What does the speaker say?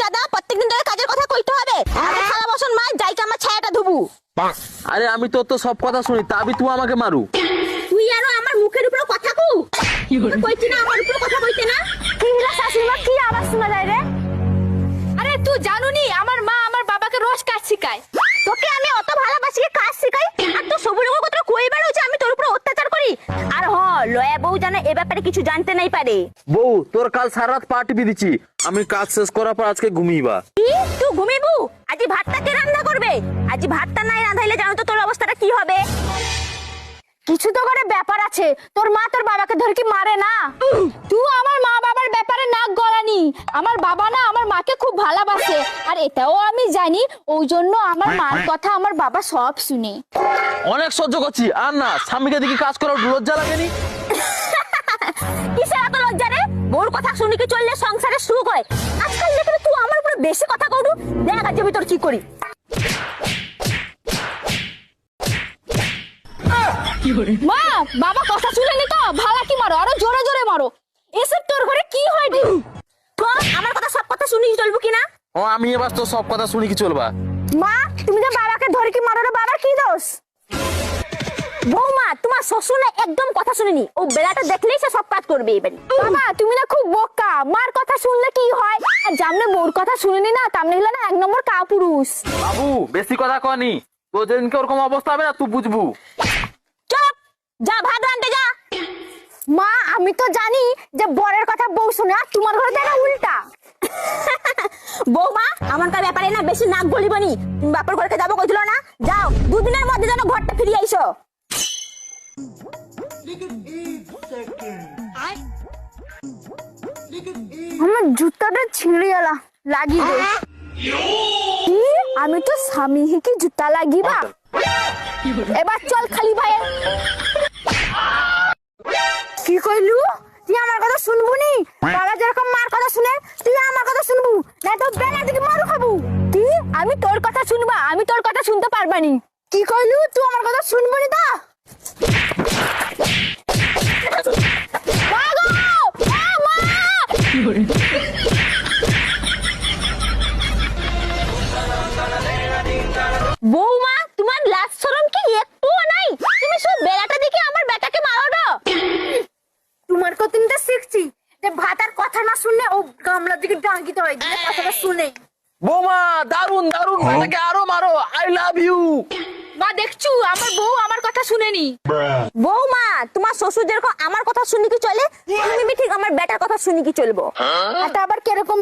দাদা প্রত্যেকদিন ধরে কাজের কথা কইতে হবে। আগে থালা বাসন মাছ যাইকে আমার ছায়াটা ধুবু। আরে আমি তোর তো সব কথা শুনি, তাবি তুই আমাকে মারু। তুই আরো আমার মুখের উপরে কথা কউ। কইছি না আমার উপরে কথা কইতে না। কি হলো শাশুড়িমা, কি আওয়াজ শোনা যায় রে? আরে তুই জানুনি আমার মা আমার বাবাকে রোজ কাজ শিখায়। তোকে আমি অত ভালোবাসি কাজ শিখাই, আর তো সবুজ কথা কই বেড়াও যে আমি তোর উপর অত্যাচার করি। আর হ লয়া বউ জানে এ ব্যাপারে কিছু জানতে নাই পারে। বউ তোর কাল সারা রাত পা টিপি দিচ্ছি, আমি কাজ শেষ করার পর আজকে ঘুমিবা। কি তুই ঘুমিবু? আজি ভাতটা কে রান্না করবে? আজি ভাতটা নাই রাঁধাইলে জানো তো তোর অবস্থাটা কি হবে। কিছু তো করে ব্যাপার আছে, তোর মা তোর বাবাকে ধরে কি মারে না? তুই আমার মা বাবার ব্যাপারে নাক গলানি। আমার বাবা না আমার মাকে খুব ভালোবাসে, আর এটাও আমি জানি, ওই জন্য আমার মার কথা আমার বাবা সব শুনে। অনেক সহ্য করছি, আর না স্বামীকে দেখি কাজ করার লজ্জা লাগেনি? কিসের এত লজ্জা রে? বউর কথা শুনি কি চললে সংসারে সুখ হয়? আজকাল দেখলে তুই আমার উপরে বেশি কথা কইলু। দেখ আজ আমি তোর কি করি। মা বাবা কথা শুনেনি তো ভালো কি মারো, আরো জোরে জোরে মারো। এসব তোর ঘরে কি হয় রে? তো আমার কথা সব কথা শুনি চলবো কিনা? ও আমি এবার তো সব কথা শুনি কি চলবা। মা তুমি যে বাবাকে ধরে কি মারো রে, বাবার কি দোষ? বৌমা তোমার শ্বশুর না একদম কথা শুনিনি, ও বেলাটা দেখলেই সে সব কাজ করবে এবারে। বাবা তুমি না খুব বোকা, মার কথা শুনলে কি হয়, আর জামনে মোর কথা শুনেনি না তামনে হলো না এক নম্বর কাপুরুষ। বাবু বেশি কথা কনি, তোর যেদিনকে ওরকম অবস্থা হবে না তুই বুঝবু। চুপ, যা ভাত আনতে যা। মা আমি তো জানি যে বরের কথা বউ শুনে, আর তোমার ঘরে তো উল্টা। বৌমা আমারকার ব্যাপারে না বেশি নাক গলিবনি। তুমি বাপের ঘরকে যাবো কইছিল না, যাও দুদিনের মধ্যে যেন ঘরটা ফিরিয়ে আইসো। আমার জুতাটা ছিঁড়ে গেলা লাগিয়ে দে। কি? আমি তো স্বামী কি জুতা লাগিবা? এবার চল খালি ভাই। কি কইলু? তুই আমার কথা শুনবু নি? বাবা যেরকম মার কথা শুনে তুই আমার কথা শুনবু না, তো বেলা থেকে মারু খাবু। কি? আমি তোর কথা শুনবা? আমি তোর কথা শুনতে পারবানি। কি কইলু? তুই আমার কথা শুনবু নি তা? বৌমা তোমার লাজ শরম কি একটুও নাই? তুমি সব বেলাটা দেখে আমার বেটাকে মারো না। তোমার কতটা শিখছি যে ভাতার কথা না শুনলে ও গামলার দিকে ডাঙ্গিতে হয়, যে কথাটা শুনে। বৌমা দারুন দারুন, বেটাকে আরো মারো, আই লাভ ইউ। মা দেখছু আমার বউ আমার কথা শুনেনি। বৌমা তোমার শ্বশুর যেরকম আমার কথা শুনি কি চলে, তুমি ঠিক আমার বেটার কথা শুনি কি চলবো। এটা আবার কিরকম